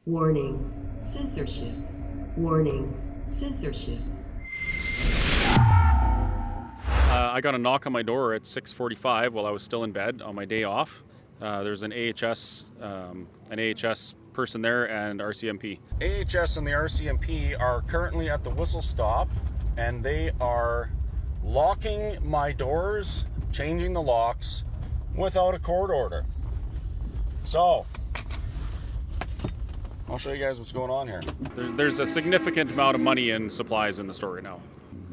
Warning, censorship. Warning, censorship. I got a knock on my door at 6:45 while I was still in bed on my day off. There's an AHS person there and RCMP. AHS and the RCMP are currently at the whistle stop, and they are locking my doors, changing the locks without a court order. So, I'll show you guys what's going on here. There's a significant amount of money in supplies in the store right now.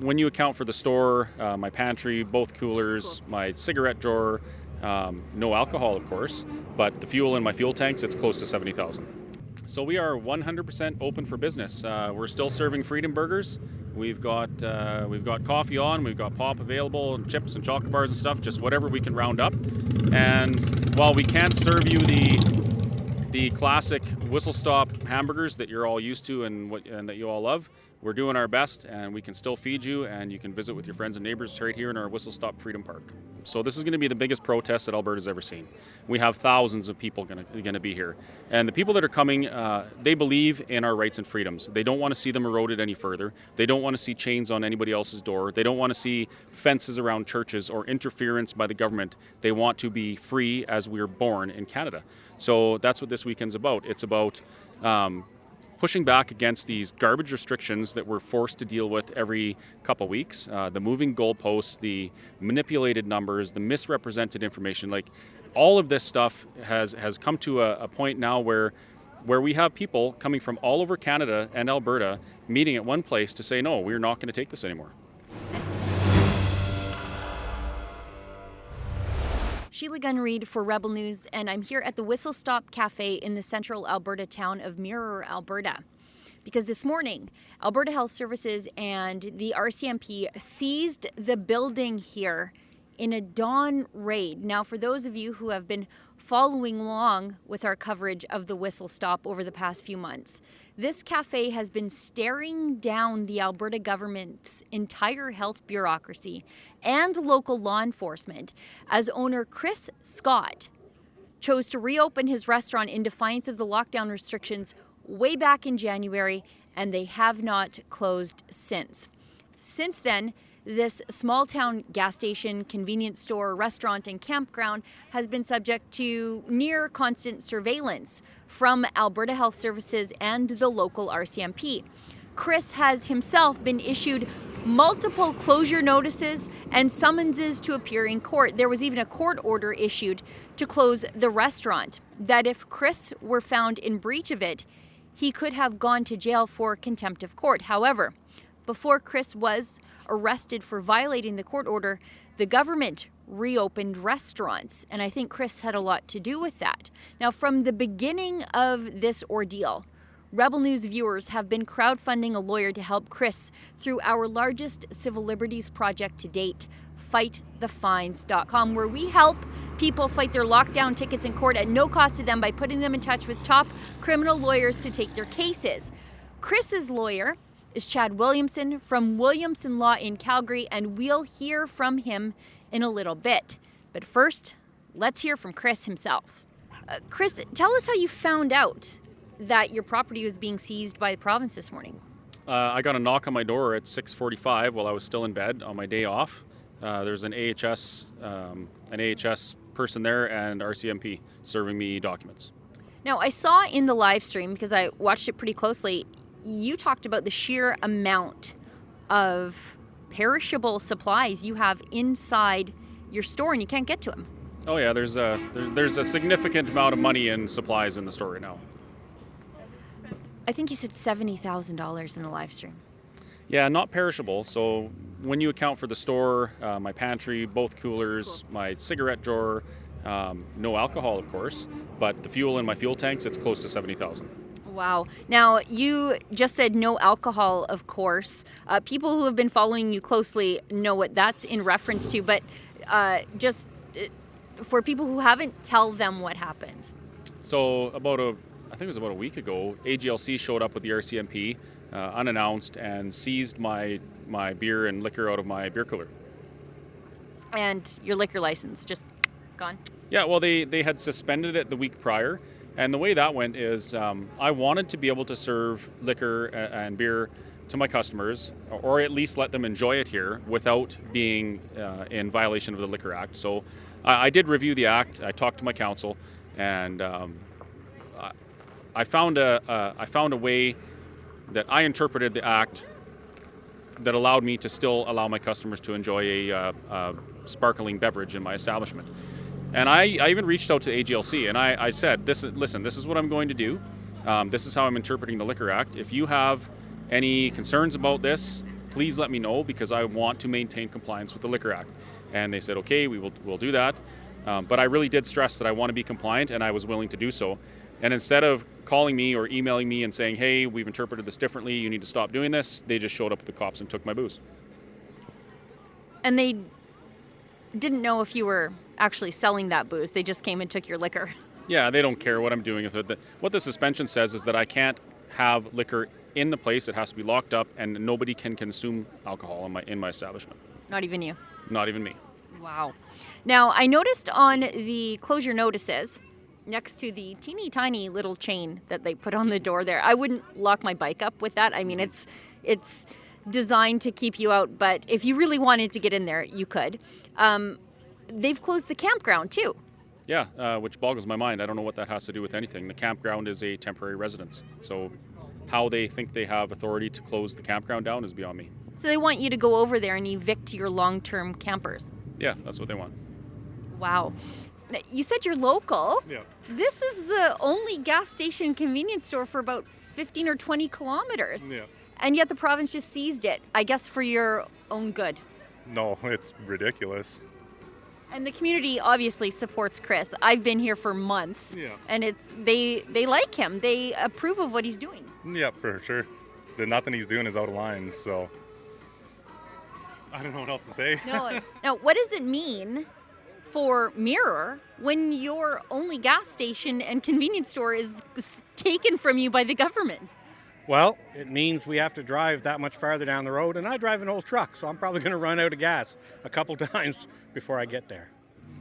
When you account for the store, my pantry, both coolers, my cigarette drawer, no alcohol, of course, but the fuel in my fuel tanks, it's close to 70,000. So we are 100% open for business. We're still serving Freedom Burgers. We've got coffee on, we've got pop available, and chips and chocolate bars and stuff, just whatever we can round up. And while we can't serve you the classic whistle stop hamburgers that you're all used to and that you all love, we're doing our best, and we can still feed you, and you can visit with your friends and neighbors right here in our Whistle Stop Freedom Park. So this is going to be the biggest protest that Alberta's ever seen. We have thousands of people going to be here. And the people that are coming, they believe in our rights and freedoms. They don't want to see them eroded any further. They don't want to see chains on anybody else's door. They don't want to see fences around churches or interference by the government. They want to be free as we were born in Canada. So that's what this weekend's about. It's about pushing back against these garbage restrictions that we're forced to deal with every couple weeks. The moving goalposts, the manipulated numbers, the misrepresented information, like all of this stuff has come to a point now where we have people coming from all over Canada and Alberta meeting at one place to say, no, we're not going to take this anymore. Sheila Gunn Reid for Rebel News, and I'm here at the Whistle Stop Cafe in the central Alberta town of Mirror, Alberta. Because this morning, Alberta Health Services and the RCMP seized the building here in a dawn raid. Now, for those of you who have been following along with our coverage of the Whistle Stop over the past few months, this cafe has been staring down the Alberta government's entire health bureaucracy and local law enforcement as owner Chris Scott chose to reopen his restaurant in defiance of the lockdown restrictions way back in January, and they have not closed since. Since then, this small town gas station, convenience store, restaurant, and campground has been subject to near constant surveillance from Alberta Health Services and the local RCMP. Chris has himself been issued multiple closure notices and summonses to appear in court. There was even a court order issued to close the restaurant, that if Chris were found in breach of it, he could have gone to jail for contempt of court. However, before Chris was arrested for violating the court order, the government reopened restaurants, and I think Chris had a lot to do with that. Now, from the beginning of this ordeal, Rebel News viewers have been crowdfunding a lawyer to help Chris through our largest civil liberties project to date, FightTheFines.com, where we help people fight their lockdown tickets in court at no cost to them by putting them in touch with top criminal lawyers to take their cases. Chris's lawyer is Chad Williamson from Williamson Law in Calgary, and we'll hear from him in a little bit. But first, let's hear from Chris himself. Chris, tell us how you found out that your property was being seized by the province this morning. I got a knock on my door at 6:45 while I was still in bed on my day off. There's an AHS person there and RCMP serving me documents. Now, I saw in the live stream, because I watched it pretty closely, you talked about the sheer amount of perishable supplies you have inside your store, and you can't get to them. Oh yeah, there's a significant amount of money in supplies in the store right now. I think you said $70,000 in the live stream. Yeah, not perishable. So when you account for the store, my pantry, both coolers, my cigarette drawer, no alcohol, of course, but the fuel in my fuel tanks, it's close to 70,000. Wow. Now, you just said no alcohol, of course. People who have been following you closely know what that's in reference to, but just for people who haven't, tell them what happened. So I think it was about a week ago, AGLC showed up with the RCMP unannounced and seized my beer and liquor out of my beer cooler. And your liquor license just gone? Yeah, well, they had suspended it the week prior, And the way that went is I wanted to be able to serve liquor and beer to my customers, or at least let them enjoy it here without being in violation of the Liquor Act. So I did review the act. I talked to my counsel, and I found a way that I interpreted the act that allowed me to still allow my customers to enjoy a sparkling beverage in my establishment. And I even reached out to AGLC, and I said, listen, this is what I'm going to do. This is how I'm interpreting the Liquor Act. If you have any concerns about this, please let me know, because I want to maintain compliance with the Liquor Act. And they said, okay, we'll do that. But I really did stress that I want to be compliant, and I was willing to do so. And instead of calling me or emailing me and saying, hey, we've interpreted this differently, you need to stop doing this, they just showed up with the cops and took my booze. And they didn't know if you were actually selling that booze. They just came and took your liquor. Yeah, they don't care what I'm doing with it. What the suspension says is that I can't have liquor in the place. It has to be locked up, and nobody can consume alcohol in my establishment. Not even you? Not even me. Wow. Now, I noticed on the closure notices, next to the teeny tiny little chain that they put on the door there, I wouldn't lock my bike up with that. I mean, it's designed to keep you out, but if you really wanted to get in there, you could. They've closed the campground too. Yeah, which boggles my mind. I don't know what that has to do with anything. The campground is a temporary residence, so how they think they have authority to close the campground down is beyond me. So they want you to go over there and evict your long-term campers. Yeah, that's what they want. Wow. You said you're local. Yeah. This is the only gas station convenience store for about 15 or 20 kilometers. Yeah. And yet the province just seized it, I guess for your own good. No, it's ridiculous. And the community obviously supports Chris. I've been here for months. Yeah. And they like him. They approve of what he's doing. Yeah, for sure. Nothing he's doing is out of line, so I don't know what else to say. No. Now, what does it mean for Mirror when your only gas station and convenience store is taken from you by the government? Well, it means we have to drive that much farther down the road, and I drive an old truck, so I'm probably going to run out of gas a couple times before I get there.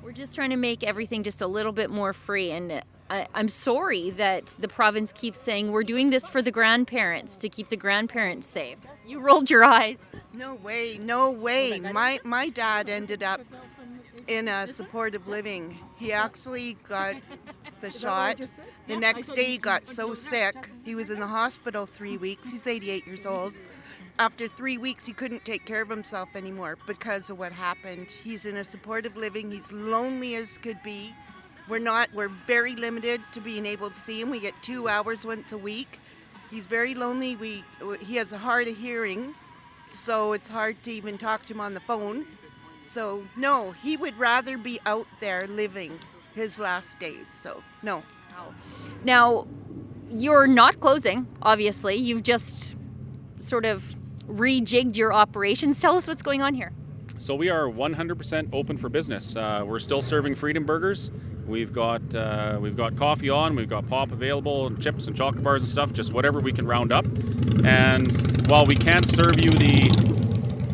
We're just trying to make everything just a little bit more free, and I'm sorry that the province keeps saying we're doing this for the grandparents, to keep the grandparents safe. You rolled your eyes. No way, no way. My dad ended up in a supportive living. He actually got the shot. The next day he got so sick, he was in the hospital 3 weeks. He's 88 years old. After 3 weeks, he couldn't take care of himself anymore because of what happened. He's in a supportive living. He's lonely as could be. We're very limited to being able to see him. We get 2 hours once a week. He's very lonely. He has a hard of hearing, so it's hard to even talk to him on the phone. So, no, he would rather be out there living his last days. So, no. Now, you're not closing, obviously. You've just sort of rejigged your operations. Tell us what's going on here. So we are 100% open for business. We're still serving Freedom Burgers. We've got coffee on, we've got pop available, and chips and chocolate bars and stuff, just whatever we can round up. And while we can't serve you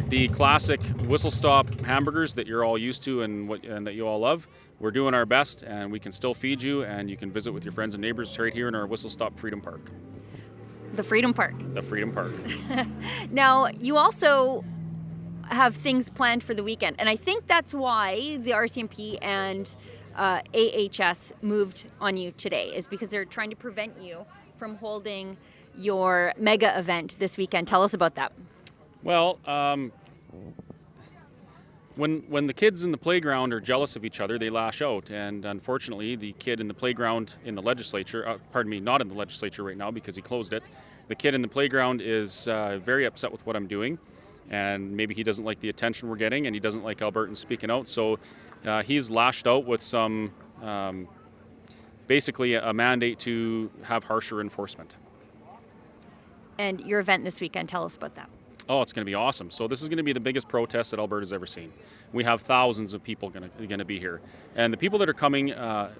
the classic whistle stop hamburgers that you're all used to and that you all love, we're doing our best, and we can still feed you, and you can visit with your friends and neighbors right here in our Whistle Stop Freedom Park. The Freedom Park. The Freedom Park. Now, you also have things planned for the weekend, and I think that's why the RCMP and AHS moved on you today, is because they're trying to prevent you from holding your mega event this weekend. Tell us about that. Well, when the kids in the playground are jealous of each other, they lash out. And unfortunately, the kid in the playground in the legislature, not in the legislature right now because he closed it, the kid in the playground is very upset with what I'm doing. And maybe he doesn't like the attention we're getting, and he doesn't like Albertans speaking out. So he's lashed out with some, basically a mandate to have harsher enforcement. And your event this weekend, tell us about that. Oh, it's going to be awesome. So this is going to be the biggest protest that Alberta's ever seen. We have thousands of people going to be here. And the people that are coming,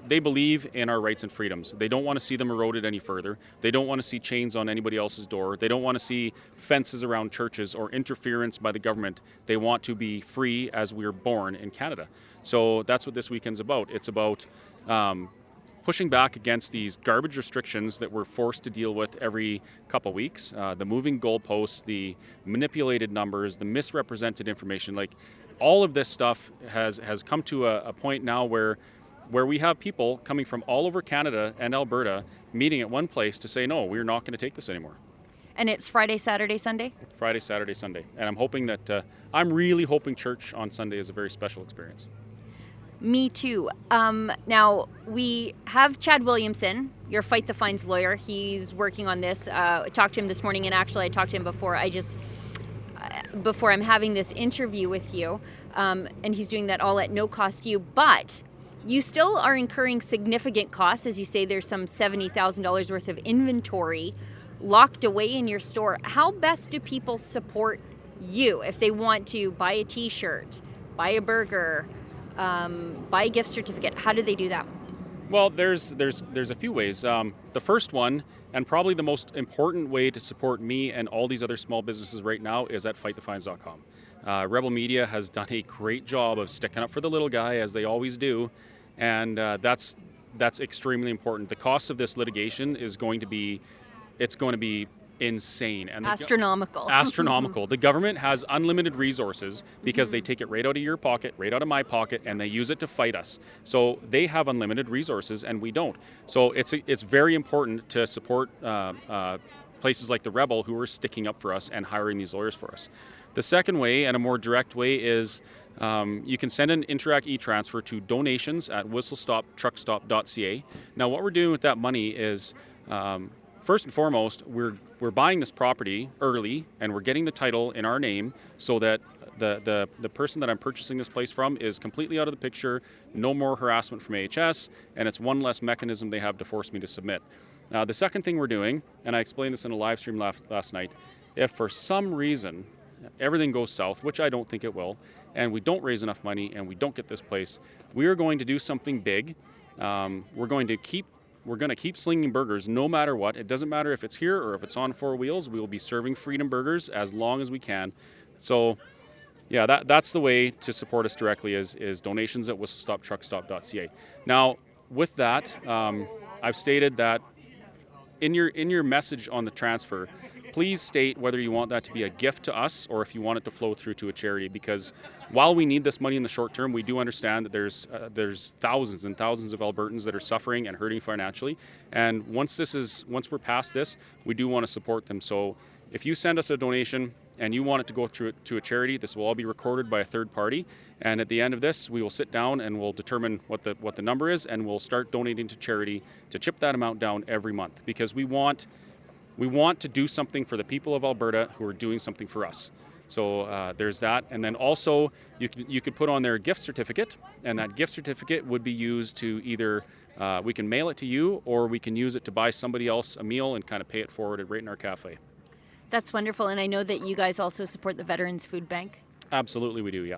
they believe in our rights and freedoms. They don't want to see them eroded any further. They don't want to see chains on anybody else's door. They don't want to see fences around churches or interference by the government. They want to be free as we were born in Canada. So that's what this weekend's about. It's about pushing back against these garbage restrictions that we're forced to deal with every couple weeks. The moving goalposts, the manipulated numbers, the misrepresented information, like all of this stuff has come to a point now where we have people coming from all over Canada and Alberta meeting at one place to say, no, we're not going to take this anymore. And it's Friday, Saturday, Sunday? Friday, Saturday, Sunday. And I'm hoping that, I'm really hoping church on Sunday is a very special experience. Me too. Now, we have Chad Williamson, your Fight the Fines lawyer. He's working on this. I talked to him this morning, and actually I talked to him before I'm having this interview with you. And he's doing that all at no cost to you. But you still are incurring significant costs. As you say, there's some $70,000 worth of inventory locked away in your store. How best do people support you if they want to buy a t-shirt, buy a burger, buy a gift certificate? How do they do that? Well, there's a few ways. The first one, and probably the most important way to support me and all these other small businesses right now, is at fightthefines.com. Rebel Media has done a great job of sticking up for the little guy, as they always do, and that's extremely important. The cost of this litigation is going to be insane and astronomical. Astronomical. The government has unlimited resources because they take it right out of your pocket, right out of my pocket, and they use it to fight us. So they have unlimited resources and we don't. So it's very important to support places like the Rebel, who are sticking up for us and hiring these lawyers for us. The second way, and a more direct way, is you can send an Interac e-transfer to donations@whistlestoptruckstop.ca. Now, what we're doing with that money is, first and foremost, we're buying this property early, and we're getting the title in our name so that the person that I'm purchasing this place from is completely out of the picture, no more harassment from AHS, and it's one less mechanism they have to force me to submit. The second thing we're doing, and I explained this in a live stream last night, if for some reason everything goes south, which I don't think it will, and we don't raise enough money and we don't get this place, we are going to do something big. We're going to keep slinging burgers no matter what. It doesn't matter if it's here or if it's on four wheels. We will be serving freedom burgers as long as we can. So, yeah, that's the way to support us directly is donations at whistlestoptruckstop.ca. Now, with that, I've stated that in your message on the transfer, please state whether you want that to be a gift to us or if you want it to flow through to a charity, because while we need this money in the short term, we do understand that there's thousands and thousands of Albertans that are suffering and hurting financially. And once we're past this, we do want to support them. So if you send us a donation and you want it to go through to a charity, this will all be recorded by a third party. And at the end of this, we will sit down and we'll determine what the number is, and we'll start donating to charity to chip that amount down every month, because we want to do something for the people of Alberta who are doing something for us. So there's that. And then also you could put on their gift certificate, and that gift certificate would be used to either, we can mail it to you, or we can use it to buy somebody else a meal and kind of pay it forward right in our cafe. That's wonderful. And I know that you guys also support the Veterans Food Bank. Absolutely, we do, yeah.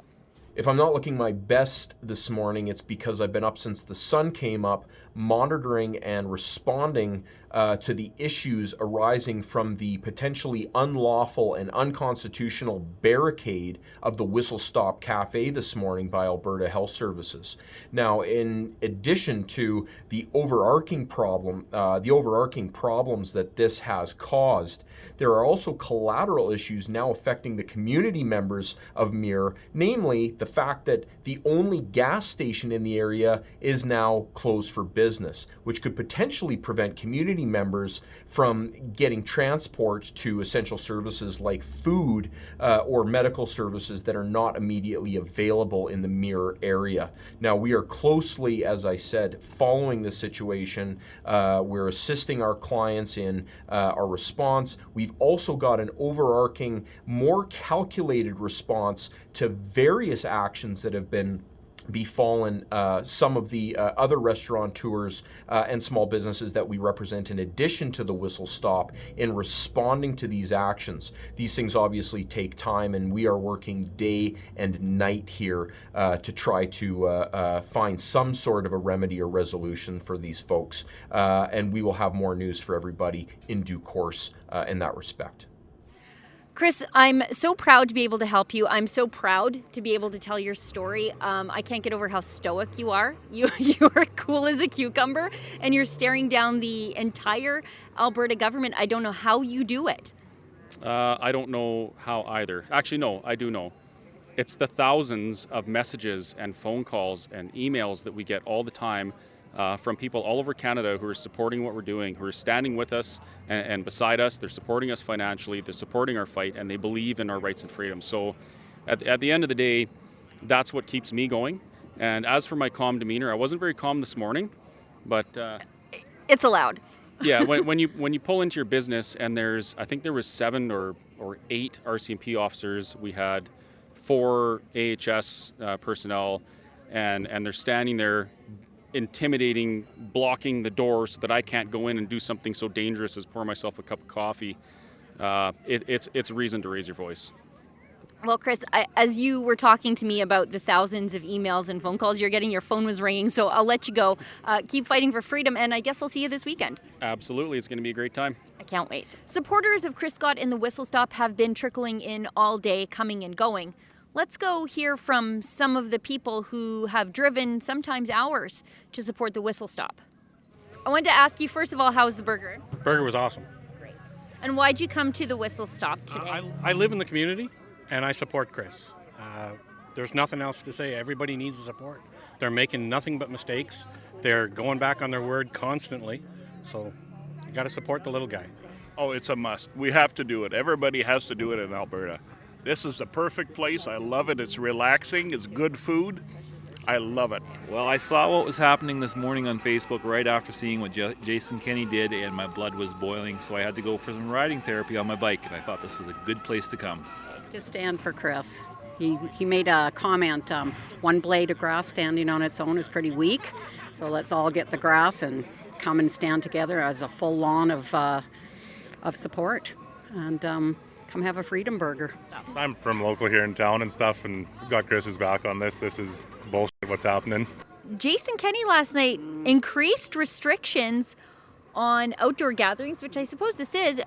If I'm not looking my best this morning, it's because I've been up since the sun came up, monitoring and responding to the issues arising from the potentially unlawful and unconstitutional barricade of the Whistle Stop Cafe this morning by Alberta Health Services. Now, in addition to the overarching problems that this has caused, there are also collateral issues now affecting the community members of Mirror, namely the fact that the only gas station in the area is now closed for business, which could potentially prevent community members from getting transport to essential services like food or medical services that are not immediately available in the Mirror area. Now, we are closely, as I said, following the situation. We're assisting our clients in our response. We've also got an overarching, more calculated response to various actions that have befallen some of the other restaurateurs and small businesses that we represent in addition to the Whistle Stop in responding to these actions. These things obviously take time, and we are working day and night here to try to find some sort of a remedy or resolution for these folks. And we will have more news for everybody in due course in that respect. Chris, I'm so proud to be able to help you. I'm so proud to be able to tell your story. I can't get over how stoic you are. You are cool as a cucumber, and you're staring down the entire Alberta government. I don't know how you do it. I don't know how either. Actually, no, I do know. It's the thousands of messages and phone calls and emails that we get all the time from people all over Canada who are supporting what we're doing, who are standing with us and beside us. They're supporting us financially, they're supporting our fight, and they believe in our rights and freedoms. So at the end of the day, that's what keeps me going. And as for my calm demeanor, I wasn't very calm this morning, but... it's allowed. Yeah, when you pull into your business and I think there was 7 or 8 RCMP officers, we had 4 AHS personnel, and they're standing there intimidating, blocking the door so that I can't go in and do something so dangerous as pour myself a cup of coffee. It's reason to raise your voice. Well, Chris, as you were talking to me about the thousands of emails and phone calls you're getting, your phone was ringing, so I'll let you go. Keep fighting for freedom, and I guess I'll see you this weekend. Absolutely. It's going to be a great time. I can't wait. Supporters of Chris Scott in the Whistle Stop have been trickling in all day, coming and going. Let's go hear from some of the people who have driven sometimes hours to support the Whistle Stop. I wanted to ask you, first of all, how's the burger? Burger was awesome. Great. And why'd you come to the Whistle Stop today? I live in the community, and I support Chris. There's nothing else to say. Everybody needs the support. They're making nothing but mistakes. They're going back on their word constantly. So you got to support the little guy. Oh, it's a must. We have to do it. Everybody has to do it in Alberta. This is the perfect place. I love it. It's relaxing. It's good food. I love it. Well, I saw what was happening this morning on Facebook right after seeing what Jason Kenney did, and my blood was boiling, so I had to go for some riding therapy on my bike, and I thought this was a good place to come. To stand for Chris. He made a comment, one blade of grass standing on its own is pretty weak, so let's all get the grass and come and stand together as a full lawn of support, and come have a freedom burger. I'm from local here in town and stuff, and got Chris's back on this. This is bullshit what's happening. Jason Kenney last night increased restrictions on outdoor gatherings, which I suppose this is.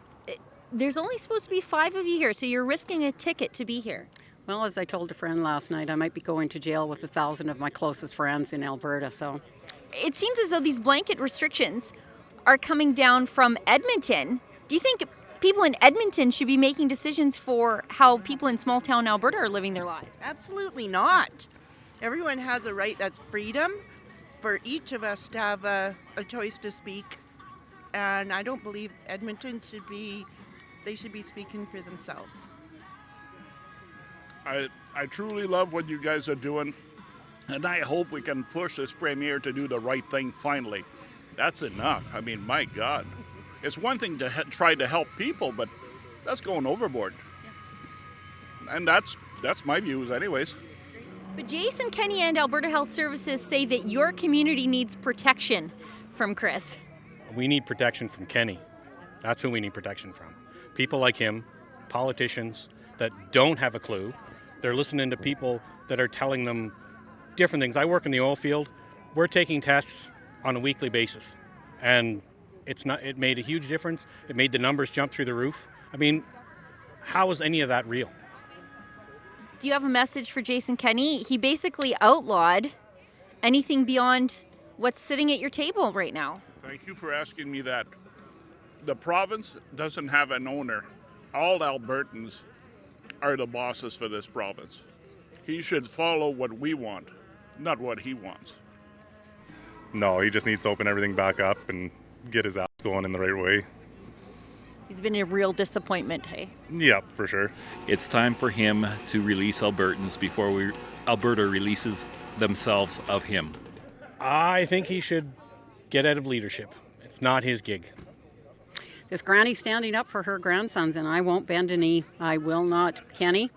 There's only supposed to be 5 of you here, so you're risking a ticket to be here. Well, as I told a friend last night, I might be going to jail with 1,000 of my closest friends in Alberta, so... It seems as though these blanket restrictions are coming down from Edmonton. Do you think people in Edmonton should be making decisions for how people in small town Alberta are living their lives? Absolutely not. Everyone has a right, that's freedom, for each of us to have a choice to speak. And I don't believe Edmonton should be speaking for themselves. I truly love what you guys are doing, and I hope we can push this premier to do the right thing finally. That's enough. I mean, my God. It's one thing to try to help people, but that's going overboard. Yeah. And that's my views anyways. But Jason Kenney and Alberta Health Services say that your community needs protection from Chris. We need protection from Kenney. That's who we need protection from. People like him, politicians that don't have a clue. They're listening to people that are telling them different things. I work in the oil field. We're taking tests on a weekly basis. And it made a huge difference. It made the numbers jump through the roof. I mean, how is any of that real? Do you have a message for Jason Kenney? He basically outlawed anything beyond what's sitting at your table right now. Thank you for asking me that. The province doesn't have an owner. All Albertans are the bosses for this province. He should follow what we want, not what he wants. No, he just needs to open everything back up and get his ass going in the right way. He's been a real disappointment, hey? Yeah, for sure. It's time for him to release Albertans before Alberta releases themselves of him. I think he should get out of leadership. It's not his gig. This granny's standing up for her grandsons, and I won't bend a knee. I will not. Kenney,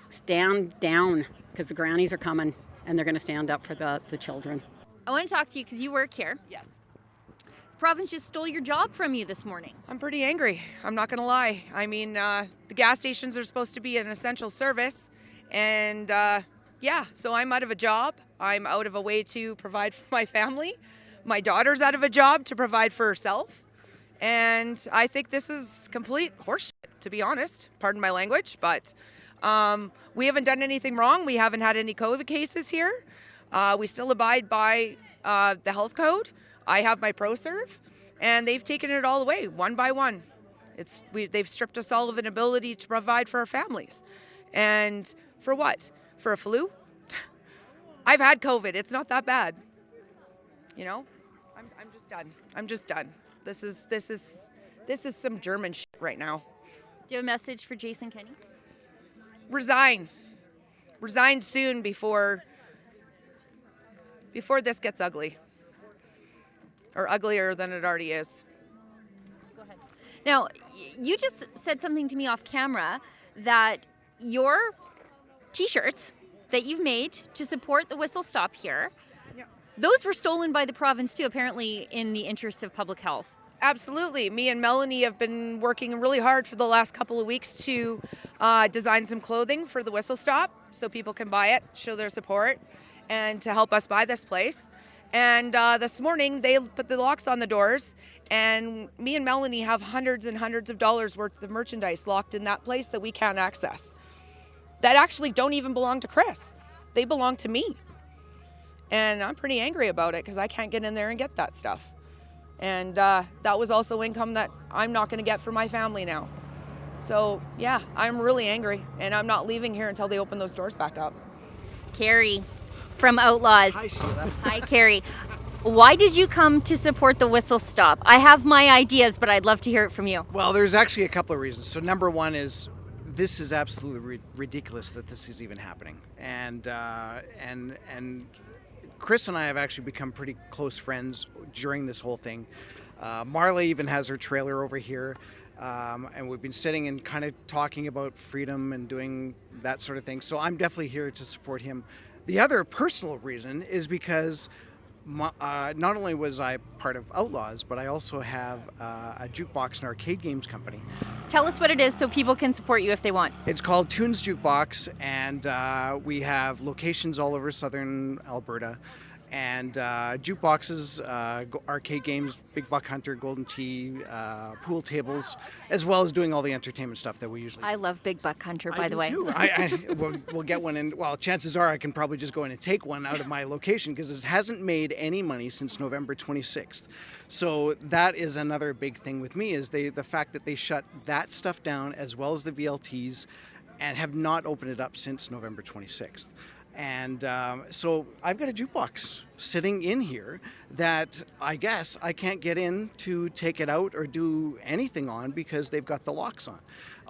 stand down, because the grannies are coming, and they're going to stand up for the children. I want to talk to you because you work here. Yes. The province just stole your job from you this morning. I'm pretty angry. I'm not going to lie. I mean, the gas stations are supposed to be an essential service. And so I'm out of a job. I'm out of a way to provide for my family. My daughter's out of a job to provide for herself. And I think this is complete horseshit. to be honest. Pardon my language, but we haven't done anything wrong. We haven't had any COVID cases here. We still abide by the health code. I have my ProServe, and they've taken it all away one by one. They've stripped us all of an ability to provide for our families. And for what? For a flu? I've had COVID. It's not that bad. You know, I'm just done. I'm just done. This is some German shit right now. Do you have a message for Jason Kenney? Resign soon before this gets ugly, or uglier than it already is. Go ahead. Now, you just said something to me off camera that your T-shirts that you've made to support the whistle stop here, those were stolen by the province too, apparently in the interest of public health. Absolutely. Me and Melanie have been working really hard for the last couple of weeks to design some clothing for the whistle stop so people can buy it, show their support, and to help us buy this place. And this morning they put the locks on the doors, and me and Melanie have hundreds and hundreds of dollars worth of merchandise locked in that place that we can't access. That actually don't even belong to Chris. They belong to me. And I'm pretty angry about it because I can't get in there and get that stuff. And that was also income that I'm not going to get for my family now. So yeah, I'm really angry, and I'm not leaving here until they open those doors back up. Carrie from Outlaws. Hi, Sheila. Hi, Carrie. Why did you come to support the whistle stop? I have my ideas, but I'd love to hear it from you. Well, there's actually a couple of reasons. So number one is this is absolutely ridiculous that this is even happening. And Chris and I have actually become pretty close friends during this whole thing. Marla even has her trailer over here. And we've been sitting and kind of talking about freedom and doing that sort of thing. So I'm definitely here to support him. The other personal reason is because not only was I part of Outlaws, but I also have a jukebox and arcade games company. Tell us what it is so people can support you if they want. It's called Tunes Jukebox, and we have locations all over southern Alberta. And jukeboxes, arcade games, Big Buck Hunter, Golden Tee, pool tables, as well as doing all the entertainment stuff that we usually do. I love Big Buck Hunter, by the way. We'll get one in. Well, chances are I can probably just go in and take one out of my location because it hasn't made any money since November 26th. So that is another big thing with me is the fact that they shut that stuff down as well as the VLTs and have not opened it up since November 26th. And so I've got a jukebox sitting in here that I guess I can't get in to take it out or do anything on because they've got the locks on.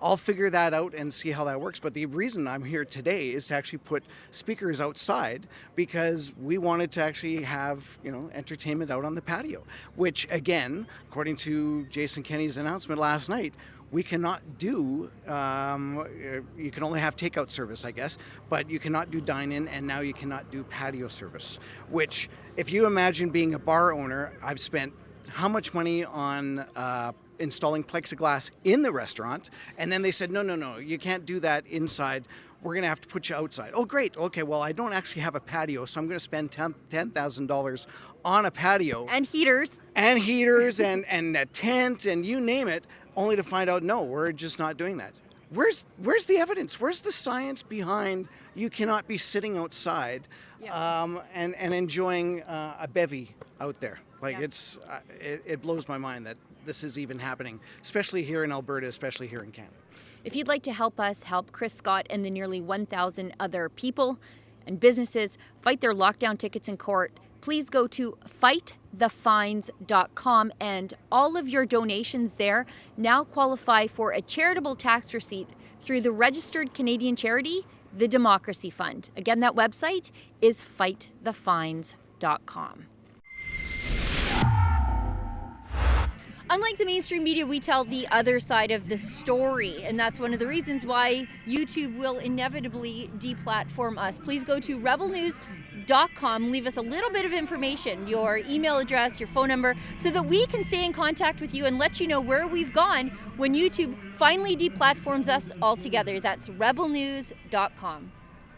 I'll figure that out and see how that works. But the reason I'm here today is to actually put speakers outside because we wanted to actually have, entertainment out on the patio, which again, according to Jason Kenney's announcement last night, we cannot do, you can only have takeout service, I guess, but you cannot do dine-in, and now you cannot do patio service, which, if you imagine being a bar owner, I've spent how much money on installing plexiglass in the restaurant, and then they said, no, you can't do that inside. We're going to have to put you outside. Oh, great. Okay, well, I don't actually have a patio, so I'm going to spend $10,000 on a patio. And heaters. And a tent, and you name it. Only to find out, no, we're just not doing that. Where's the evidence? Where's the science behind you cannot be sitting outside and enjoying a bevy out there? It blows my mind that this is even happening, especially here in Alberta, especially here in Canada. If you'd like to help us help Chris Scott and the nearly 1,000 other people and businesses fight their lockdown tickets in court, please go to fightthefines.com, and all of your donations there now qualify for a charitable tax receipt through the registered Canadian charity, the Democracy Fund. Again, that website is fightthefines.com. Unlike the mainstream media, we tell the other side of the story, and that's one of the reasons why YouTube will inevitably deplatform us. Please go to rebelnews.com, leave us a little bit of information, your email address, your phone number, so that we can stay in contact with you and let you know where we've gone when YouTube finally deplatforms us altogether. That's rebelnews.com.